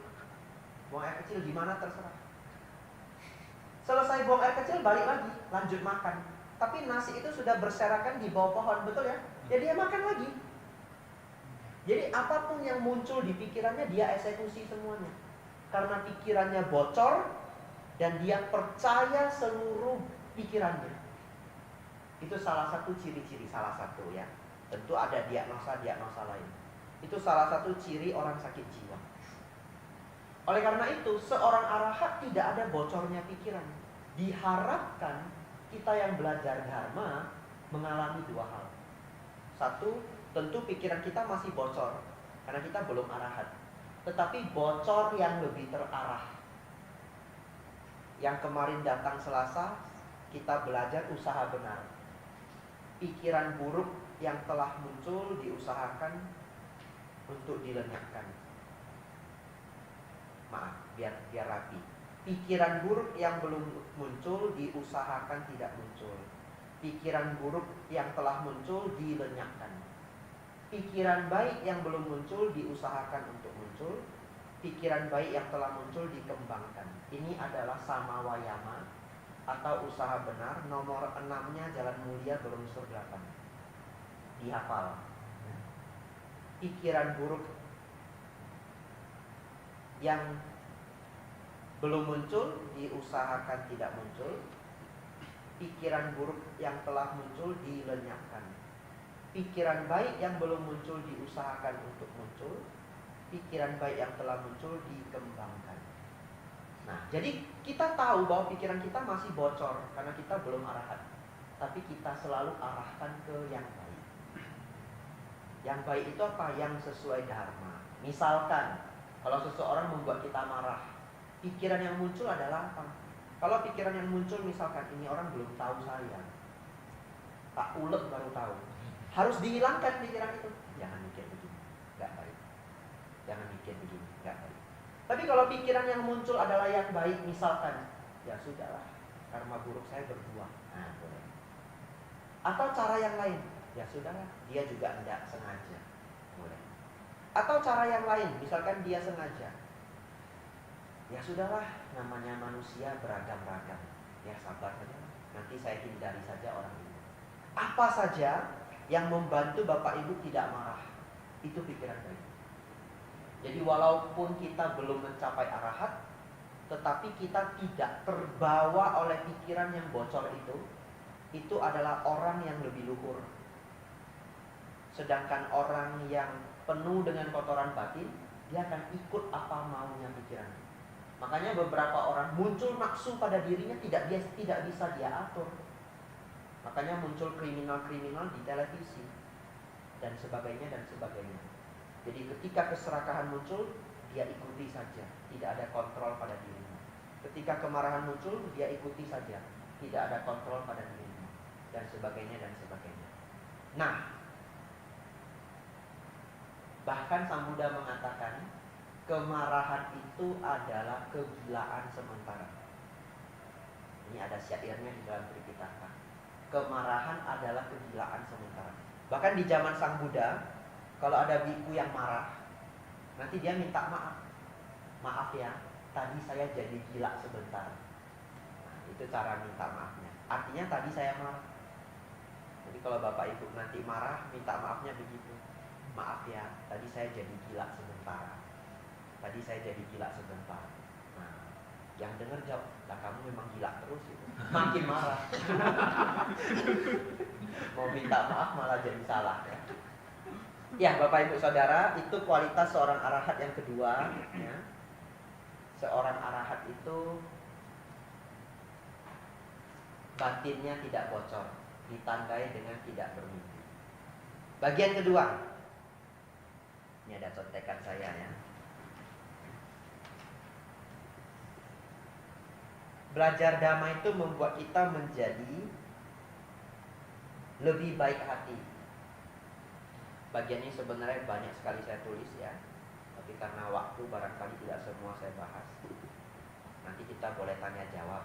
Buang air kecil gimana terserah. Selesai buang air kecil balik lagi, lanjut makan. Tapi nasi itu sudah berserakan di bawah pohon, betul ya? Ya dia makan lagi. Jadi apapun yang muncul di pikirannya dia eksekusi semuanya. Karena pikirannya bocor dan dia percaya seluruh pikirannya. Itu salah satu ciri-ciri, salah satu ya. Tentu ada diagnosa lain. Itu salah satu ciri orang sakit jiwa. Oleh karena itu, seorang arahat tidak ada bocornya pikiran. Diharapkan kita yang belajar dharma mengalami dua hal. Satu, tentu pikiran kita masih bocor karena kita belum arahat. Tetapi bocor yang lebih terarah. Yang kemarin datang Selasa, kita belajar usaha benar. Pikiran buruk yang telah muncul diusahakan untuk dilenyapkan. Maaf, biar rapi. Pikiran buruk yang belum muncul diusahakan tidak muncul. Pikiran buruk yang telah muncul dilenyapkan. Pikiran baik yang belum muncul diusahakan untuk muncul. Pikiran baik yang telah muncul dikembangkan. Ini adalah sama wayama atau usaha benar. Nomor 6-nya Jalan Mulia berunsur 8. Dihafal. Pikiran buruk yang belum muncul diusahakan tidak muncul. Pikiran buruk yang telah muncul dilenyapkan. Pikiran baik yang belum muncul diusahakan untuk muncul. Pikiran baik yang telah muncul dikembangkan. Nah, jadi kita tahu bahwa pikiran kita masih bocor karena kita belum arahat. Tapi kita selalu arahkan ke yang baik. Yang baik itu apa? Yang sesuai dharma. Misalkan, kalau seseorang membuat kita marah, pikiran yang muncul adalah apa? Kalau pikiran yang muncul misalkan, ini orang belum tahu saya, tak ulet baru tahu. Harus dihilangkan pikiran itu. Jangan mikir begini, gak baik. Jangan mikir begini, gak baik. Tapi kalau pikiran yang muncul adalah yang baik, misalkan, ya sudahlah, karma buruk saya berdua. Nah, boleh. Atau cara yang lain, ya sudahlah, dia juga tidak sengaja. Boleh. Atau cara yang lain, misalkan dia sengaja. Ya sudahlah, namanya manusia beragam-ragam. Ya sabar saja, nanti saya hindari saja orang ini. Apa saja yang membantu Bapak Ibu tidak marah, itu pikiran baik. Jadi walaupun kita belum mencapai arahat, tetapi kita tidak terbawa oleh pikiran yang bocor itu adalah orang yang lebih luhur. Sedangkan orang yang penuh dengan kotoran batin, dia akan ikut apa maunya pikiran. Makanya beberapa orang muncul nafsu pada dirinya tidak bisa dia atur. Makanya muncul kriminal-kriminal di televisi dan sebagainya dan sebagainya. Jadi ketika keserakahan muncul, dia ikuti saja, tidak ada kontrol pada dirinya. Ketika kemarahan muncul, dia ikuti saja, tidak ada kontrol pada dirinya, dan sebagainya dan sebagainya. Nah, bahkan Sang Buddha mengatakan kemarahan itu adalah kegilaan sementara. Ini ada syairnya di dalam Tripitaka. Kemarahan adalah kegilaan sementara. Bahkan di zaman Sang Buddha, kalau ada biku yang marah, nanti dia minta maaf. Maaf ya, tadi saya jadi gila sebentar. Nah, itu cara minta maafnya. Artinya tadi saya marah. Jadi kalau Bapak Ibu nanti marah, minta maafnya begitu. Maaf ya, tadi saya jadi gila sebentar. Tadi saya jadi gila sebentar. Nah, yang dengar jawab, lah kamu memang gila terus itu. Makin marah. Mau minta maaf malah jadi salah ya. Ya Bapak Ibu Saudara, itu kualitas seorang arahat yang kedua ya. Seorang arahat itu batinnya tidak bocor, ditandai dengan tidak bermimpi. Bagian kedua, ini ada contekan saya ya. Belajar Dhamma itu membuat kita menjadi lebih baik hati. Bagian ini sebenarnya banyak sekali saya tulis ya, tapi karena waktu barangkali tidak semua saya bahas. Nanti kita boleh tanya jawab.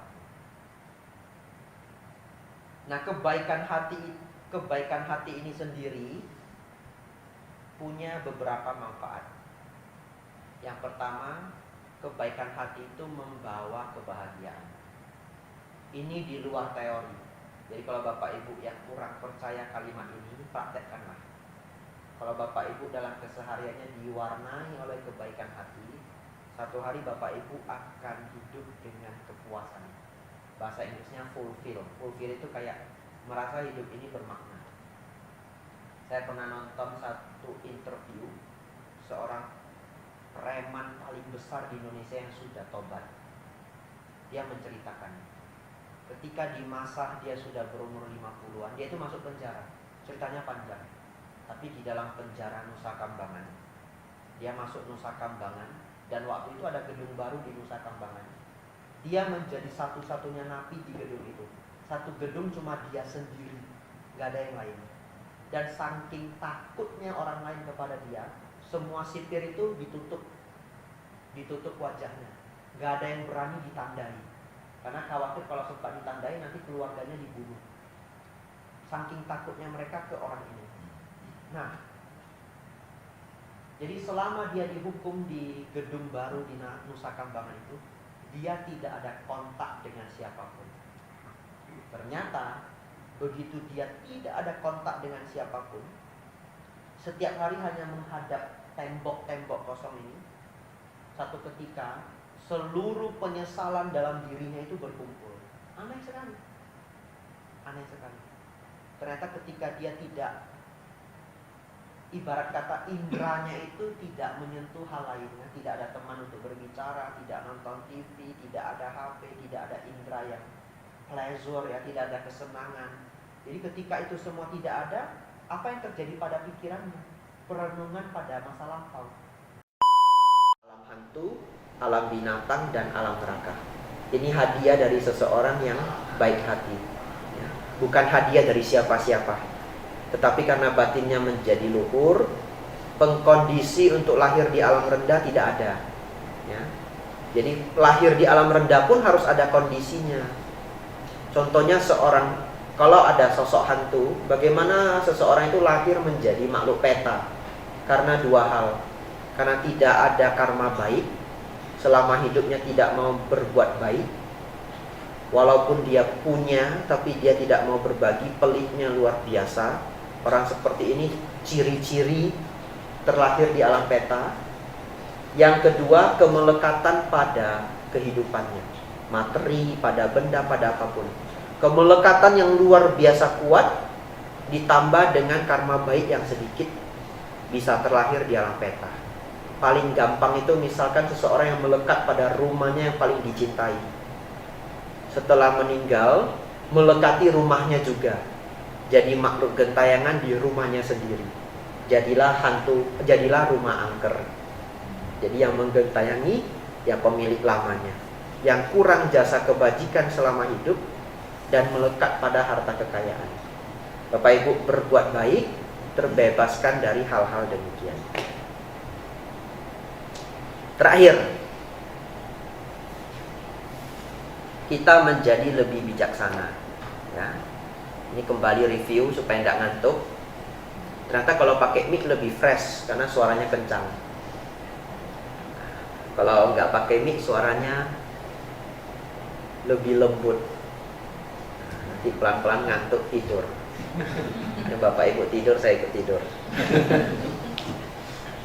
Nah, kebaikan hati ini sendiri punya beberapa manfaat. Yang pertama, kebaikan hati itu membawa kebahagiaan. Ini di luar teori. Jadi kalau Bapak Ibu yang kurang percaya kalimat ini, praktekkanlah. Kalau Bapak Ibu dalam kesehariannya diwarnai oleh kebaikan hati, satu hari Bapak Ibu akan hidup dengan kepuasan. Bahasa Inggrisnya fulfill. Fulfill itu kayak merasa hidup ini bermakna. Saya pernah nonton satu interview seorang preman paling besar di Indonesia yang sudah tobat. Dia menceritakan ketika di masa dia sudah berumur 50-an, dia itu masuk penjara. Ceritanya panjang. tapi di dalam penjara Nusa Kambangan. Dia masuk Nusa Kambangan, dan waktu itu ada gedung baru di Nusa Kambangan. Dia menjadi satu-satunya napi di gedung itu. Satu gedung cuma dia sendiri, gak ada yang lain. Dan saking takutnya orang lain kepada dia, semua sipir itu ditutup wajahnya. Gak ada yang berani ditandai, karena khawatir kalau sempat ditandai nanti keluarganya dibunuh. Saking takutnya mereka ke orang ini. Nah, jadi selama dia dihukum di gedung baru di Nusa Kambangan itu, dia tidak ada kontak dengan siapapun. Ternyata begitu dia tidak ada kontak dengan siapapun, setiap hari hanya menghadap tembok-tembok kosong ini, satu ketika seluruh penyesalan dalam dirinya itu berkumpul. Aneh sekali. Aneh sekali. Ternyata ketika dia tidak, ibarat kata indranya itu tidak menyentuh hal lainnya, tidak ada teman untuk berbicara, tidak nonton TV, tidak ada HP, tidak ada indra yang pleasure, ya, tidak ada kesenangan. Jadi ketika itu semua tidak ada, apa yang terjadi pada pikirannya? Perenungan pada masa lampau. Alam hantu, alam binatang, dan alam neraka. Ini hadiah dari seseorang yang baik hati, ya. Bukan hadiah dari siapa-siapa, tetapi karena batinnya menjadi luhur, pengkondisi untuk lahir di alam rendah tidak ada, ya. Jadi lahir di alam rendah pun harus ada kondisinya. Contohnya kalau ada sosok hantu, bagaimana seseorang itu lahir menjadi makhluk peta? Karena dua hal. Karena tidak ada karma baik, selama hidupnya tidak mau berbuat baik. Walaupun dia punya, tapi dia tidak mau berbagi, peliknya luar biasa. Orang seperti ini ciri-ciri terlahir di alam peta. Yang kedua, kemelekatan pada kehidupannya, materi, pada benda, pada apapun. Kemelekatan yang luar biasa kuat ditambah dengan karma baik yang sedikit, bisa terlahir di alam peta. Paling gampang itu misalkan seseorang yang melekat pada rumahnya yang paling dicintai, setelah meninggal melekati rumahnya juga, jadi makhluk gentayangan di rumahnya sendiri. Jadilah hantu, jadilah rumah angker. Jadi yang menggentayangi ya pemilik lamanya, yang kurang jasa kebajikan selama hidup dan melekat pada harta kekayaan. Bapak Ibu berbuat baik, terbebaskan dari hal-hal demikian. Terakhir, kita menjadi lebih bijaksana, ya. Ini kembali review supaya tidak ngantuk. Ternyata kalau pakai mic lebih fresh karena suaranya kencang. Kalau nggak pakai mic suaranya lebih lembut. Nanti pelan-pelan ngantuk tidur. Ya, Bapak Ibu tidur, saya ikut tidur.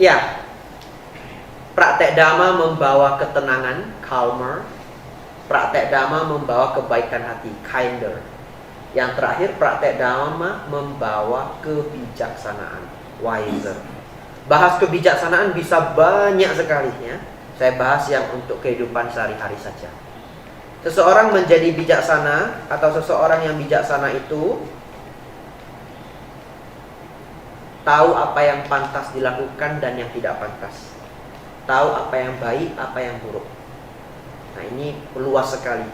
Ya, praktek Dhamma membawa ketenangan, calmer. Praktek Dhamma membawa kebaikan hati, kinder. Yang terakhir, praktek Dhamma membawa kebijaksanaan, wiser. Bahas kebijaksanaan bisa banyak sekali, ya. Saya bahas yang untuk kehidupan sehari-hari saja. Seseorang menjadi bijaksana atau seseorang yang bijaksana itu tahu apa yang pantas dilakukan dan yang tidak pantas. Tahu apa yang baik, apa yang buruk. Nah, ini luas sekali.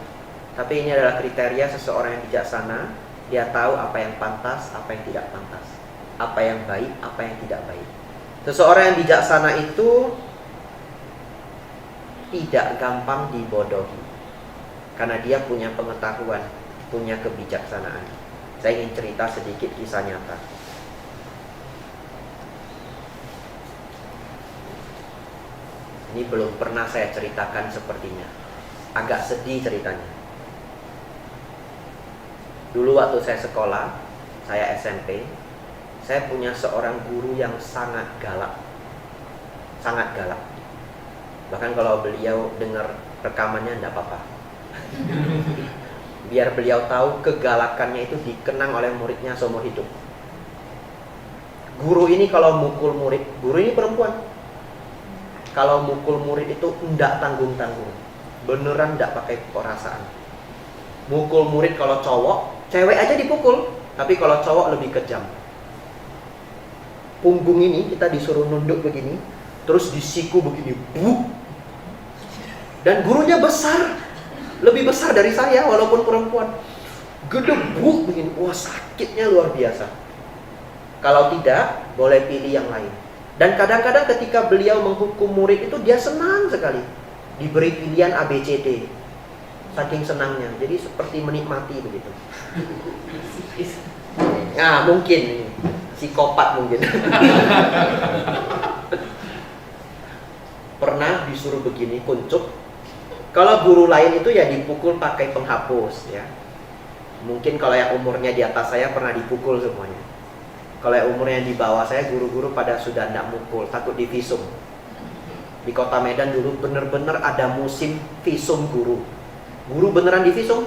Tapi ini adalah kriteria seseorang yang bijaksana. Dia tahu apa yang pantas, apa yang tidak pantas, apa yang baik, apa yang tidak baik. Seseorang yang bijaksana itu tidak gampang dibodohi, karena dia punya pengetahuan, punya kebijaksanaan. Saya ingin cerita sedikit kisah nyata. Ini belum pernah saya ceritakan sepertinya. Agak sedih ceritanya. Dulu waktu saya sekolah, saya SMP, saya punya seorang guru yang sangat galak. Sangat galak. Bahkan kalau beliau dengar rekamannya tidak apa-apa. Biar beliau tahu kegalakannya itu dikenang oleh muridnya seumur hidup. Guru ini kalau mukul murid, guru ini perempuan, kalau mukul murid itu tidak tanggung-tanggung, beneran tidak pakai perasaan. Mukul murid kalau cowok, cewek aja dipukul, tapi kalau cowok lebih kejam. punggung ini kita disuruh nunduk begini, terus disiku begini, buk. Dan gurunya besar, lebih besar dari saya walaupun perempuan. Gedebuk begini, wah sakitnya luar biasa. Kalau tidak, boleh pilih yang lain. Dan kadang-kadang ketika beliau menghukum murid itu dia senang sekali. Diberi pilihan ABCD. Saking senangnya, jadi seperti menikmati begitu. Nah mungkin psikopat mungkin. Pernah disuruh begini, kuncup. Kalau guru lain itu ya dipukul pakai penghapus ya. Mungkin kalau yang umurnya di atas saya pernah dipukul semuanya. Kalau yang umurnya di bawah saya, guru-guru pada sudah tidak mukul, takut divisum. Di kota Medan dulu benar-benar ada musim visum guru. Guru beneran divisum?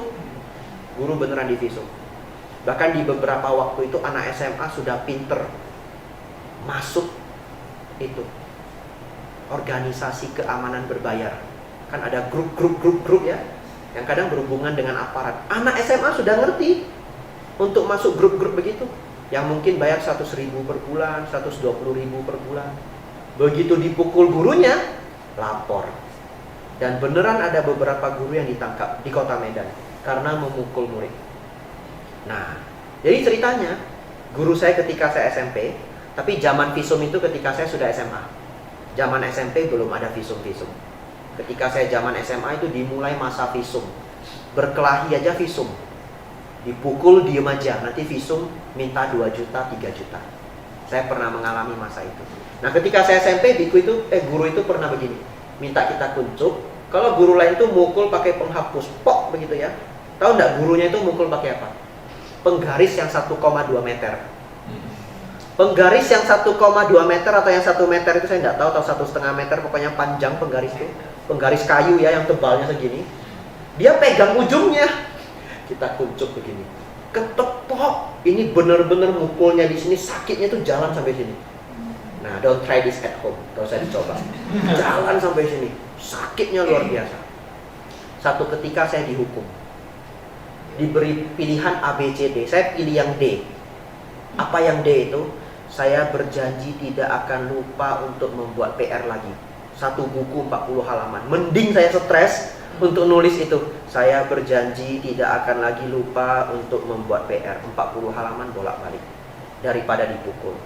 Guru beneran divisum. Bahkan di beberapa waktu itu anak SMA sudah pinter masuk itu organisasi keamanan berbayar. Kan ada grup ya, yang kadang berhubungan dengan aparat. Anak SMA sudah ngerti untuk masuk grup-grup begitu, yang mungkin bayar 100.000 per bulan, 120.000 per bulan. Begitu dipukul gurunya, lapor. Dan beneran ada beberapa guru yang ditangkap di kota Medan karena memukul murid. Nah, jadi ceritanya, guru saya ketika saya SMP, tapi zaman visum itu ketika saya sudah SMA. Zaman SMP belum ada visum-visum. Ketika saya zaman SMA itu dimulai masa visum. Berkelahi aja visum. Dipukul diem aja, nanti visum minta 2 juta, 3 juta. Saya pernah mengalami masa itu. Nah ketika saya SMP, guru itu pernah begini, minta kita kuncup. Kalau guru lain tuh mukul pakai penghapus, pok begitu ya. Tahu enggak gurunya itu mukul pakai apa? Penggaris yang 1,2 meter. Penggaris yang 1,2 meter atau yang 1 meter itu saya enggak tahu, atau 1,5 meter, pokoknya panjang penggaris itu. Penggaris kayu ya, yang tebalnya segini. Dia pegang ujungnya. Kita kuncup begini. Ketepok. Ini benar-benar mukulnya di sini, sakitnya tuh jalan sampai sini. Nah, don't try this at home. Kalau saya dicoba. Jalan sampai sini. Sakitnya luar biasa. Satu ketika saya dihukum. Diberi pilihan A, B, C, D. Saya pilih yang D. Apa yang D itu? Saya berjanji tidak akan lupa untuk membuat PR lagi. Satu buku 40 halaman. Mending saya stres untuk nulis itu. Saya berjanji tidak akan lagi lupa untuk membuat PR 40 halaman bolak-balik daripada dipukul.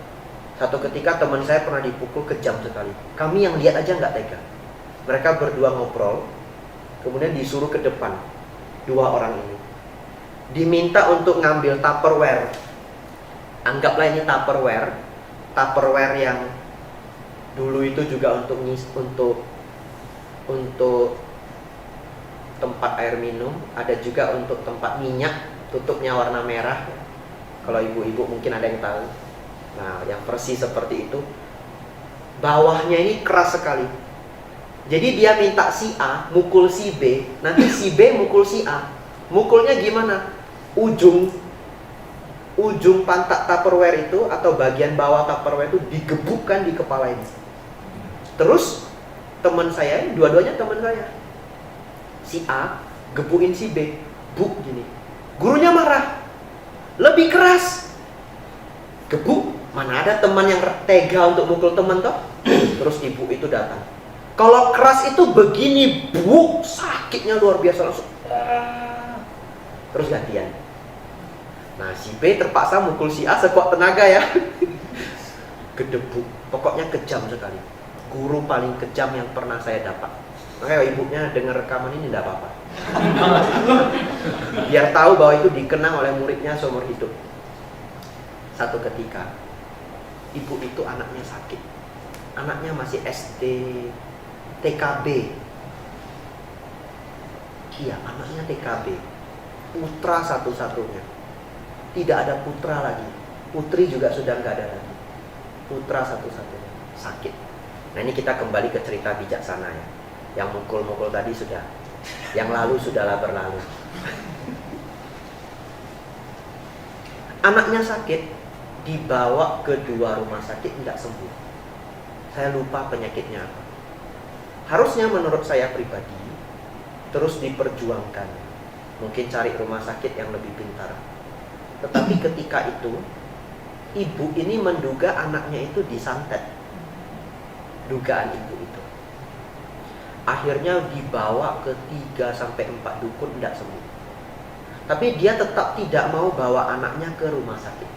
Satu ketika teman saya pernah dipukul kejam sekali. Kami yang lihat aja nggak tega. Mereka berdua ngobrol, kemudian disuruh ke depan. 2 orang ini diminta untuk ngambil Tupperware. Anggaplah ini Tupperware yang dulu itu juga untuk tempat air minum, ada juga untuk tempat minyak, tutupnya warna merah. Kalau ibu-ibu mungkin ada yang tahu. Nah, yang persis seperti itu. Bawahnya ini keras sekali. Jadi dia minta si A mukul si B, nanti si B mukul si A. Mukulnya gimana? Ujung pantat Tupperware itu atau bagian bawah Tupperware itu digebukkan di kepala ini. Terus teman saya, dua-duanya teman saya. Si A gebukin si B, buk gini. Gurunya marah. Lebih keras. Gebuk. Mana ada teman yang tega untuk mukul teman toh? Terus ibu itu datang. Kalau keras itu begini, buk, sakitnya luar biasa langsung. Terus gantian. Nah, si B terpaksa mukul si A sekuat tenaga ya. Gedebuk. Pokoknya kejam sekali. Guru paling kejam yang pernah saya dapat. Makanya ibunya dengar rekaman ini tidak apa-apa. Biar tahu bahwa itu dikenang oleh muridnya seumur hidup. Satu ketika ibu itu anaknya sakit. Anaknya masih SD, TKB. Iya, anaknya TKB. Putra satu-satunya. Tidak ada putra lagi. Putri juga sudah nggak ada lagi. Putra satu-satunya. Sakit. Nah ini kita kembali ke cerita bijaksana ya. Yang mukul-mukul tadi sudah. Yang lalu sudahlah berlalu. Anaknya sakit. Dibawa ke 2 rumah sakit, tidak sembuh. Saya lupa penyakitnya apa. Harusnya menurut saya pribadi terus diperjuangkan. Mungkin cari rumah sakit yang lebih pintar. Tetapi ketika itu ibu ini menduga anaknya itu disantet. Dugaan ibu itu. Akhirnya dibawa ke 3-4 dukun, tidak sembuh. Tapi dia tetap tidak mau bawa anaknya ke rumah sakit.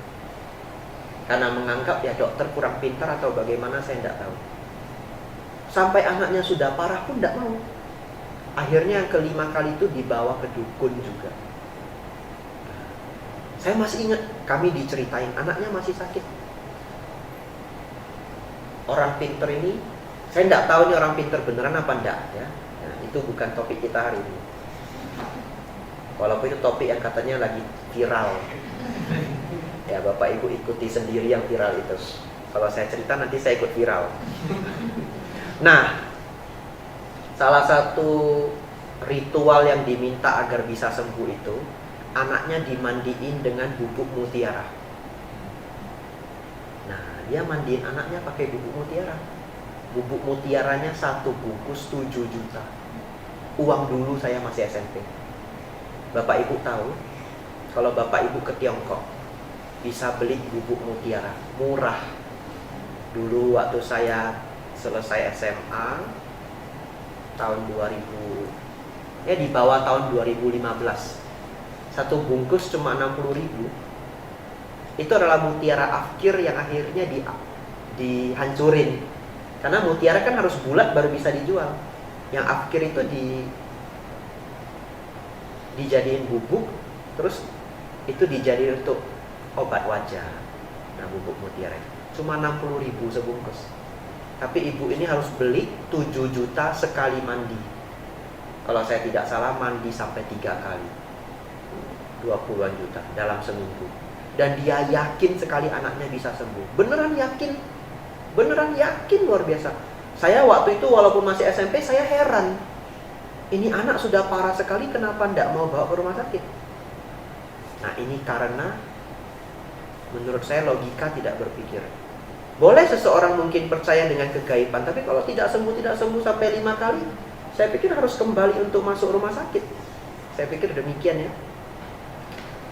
Karena menganggap ya dokter kurang pintar atau bagaimana, saya tidak tahu. Sampai anaknya sudah parah pun tidak mau. Akhirnya yang kelima kali itu dibawa ke dukun juga. Saya masih ingat, kami diceritain anaknya masih sakit. Orang pinter ini, saya tidak tahu ini orang pinter beneran apa enggak ya. Nah, itu bukan topik kita hari ini. Walaupun itu topik yang katanya lagi viral. Ya Bapak Ibu ikuti sendiri yang viral itu. Kalau saya cerita nanti saya ikut viral. Nah, salah satu ritual yang diminta agar bisa sembuh itu, anaknya dimandiin dengan bubuk mutiara. Nah, dia mandiin anaknya pakai bubuk mutiara. Bubuk mutiaranya 1 bungkus 7 juta. Uang dulu saya masih SMP. Bapak Ibu tahu, kalau Bapak Ibu ke Tiongkok bisa beli bubuk mutiara murah. Dulu waktu saya selesai SMA tahun 2000, ya di bawah tahun 2015, 1 bungkus cuma 60.000. Itu adalah mutiara afkir yang akhirnya dihancurin. Karena mutiara kan harus bulat baru bisa dijual. Yang afkir itu dijadiin bubuk, terus itu dijadiin untuk obat wajah. Nah, bubuk mutiara cuma 60.000 sebungkus. Tapi ibu ini harus beli 7 juta sekali mandi. Kalau saya tidak salah mandi sampai 3 kali, 20-an juta dalam seminggu. Dan dia yakin sekali anaknya bisa sembuh. Beneran yakin luar biasa. Saya waktu itu walaupun masih SMP, saya heran. Ini anak sudah parah sekali, kenapa tidak mau bawa ke rumah sakit? Nah, ini karena menurut saya logika tidak berpikir. Boleh seseorang mungkin percaya dengan kegaiban, tapi kalau tidak sembuh sampai 5 kali, saya pikir harus kembali untuk masuk rumah sakit. Saya pikir demikian ya.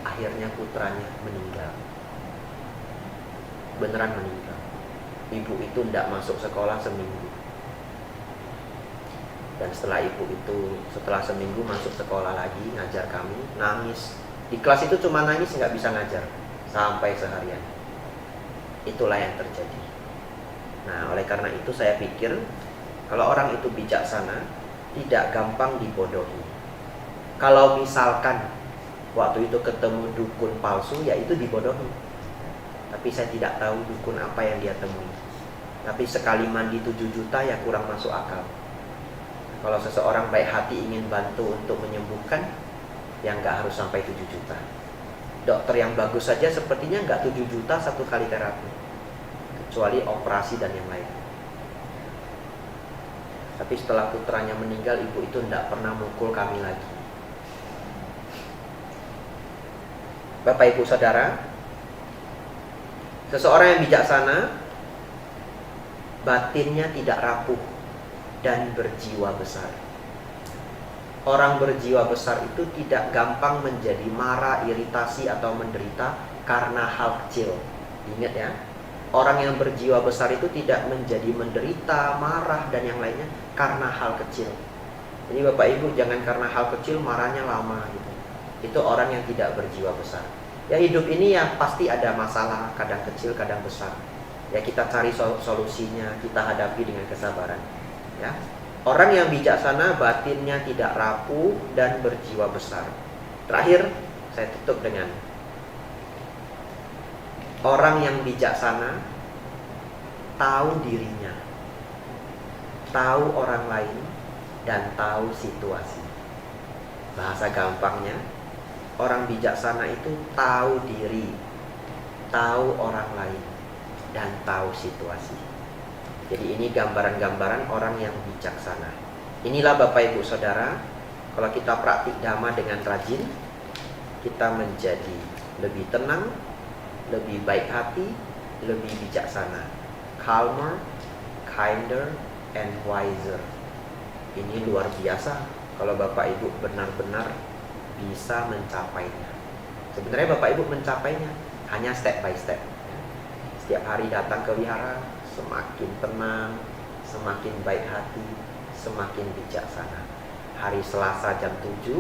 Akhirnya putranya meninggal. Beneran meninggal. Ibu itu tidak masuk sekolah seminggu. Dan setelah ibu itu, setelah seminggu masuk sekolah lagi, ngajar kami, nangis. Di kelas itu cuma nangis, nggak bisa ngajar sampai seharian. Itulah yang terjadi. Nah, oleh karena itu saya pikir kalau orang itu bijaksana, tidak gampang dibodohi. Kalau misalkan waktu itu ketemu dukun palsu, ya itu dibodohi. Tapi saya tidak tahu dukun apa yang dia temui. Tapi sekali mandi 7 juta ya kurang masuk akal. Kalau seseorang baik hati ingin bantu untuk menyembuhkan, ya nggak harus sampai 7 juta. Dokter yang bagus saja sepertinya nggak 7 juta 1 kali terapi, kecuali operasi dan yang lain. Tapi setelah putranya meninggal, ibu itu tidak pernah mukul kami lagi. Bapak Ibu Saudara, seseorang yang bijaksana, batinnya tidak rapuh dan berjiwa besar. Orang berjiwa besar itu tidak gampang menjadi marah, iritasi, atau menderita karena hal kecil. Ingat ya, orang yang berjiwa besar itu tidak menjadi menderita, marah, dan yang lainnya karena hal kecil. Jadi Bapak Ibu jangan karena hal kecil marahnya lama gitu. Itu orang yang tidak berjiwa besar. Ya hidup ini ya pasti ada masalah, kadang kecil, kadang besar. Ya kita cari solusinya, kita hadapi dengan kesabaran. Ya, orang yang bijaksana batinnya tidak rapuh dan berjiwa besar. Terakhir saya tutup dengan orang yang bijaksana tahu dirinya, tahu orang lain, dan tahu situasi. Bahasa gampangnya, orang bijaksana itu tahu diri, tahu orang lain, dan tahu situasi. Jadi ini gambaran-gambaran orang yang bijaksana. Inilah Bapak Ibu Saudara, kalau kita praktik dhamma dengan rajin, kita menjadi lebih tenang, lebih baik hati, lebih bijaksana, calmer, kinder, and wiser. Ini luar biasa kalau Bapak Ibu benar-benar bisa mencapainya. Sebenarnya Bapak Ibu mencapainya hanya step by step. Setiap hari datang ke wihara, semakin tenang, semakin baik hati, semakin bijaksana. Hari Selasa jam 7,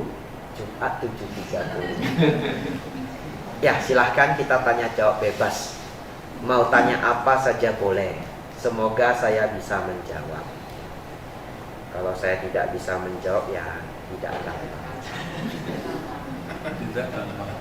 Jumat 7.30. Ya, silahkan kita tanya jawab bebas. Mau tanya apa saja boleh. Semoga saya bisa menjawab. Kalau saya tidak bisa menjawab, ya tidak apa-apa.
Tidak gampang.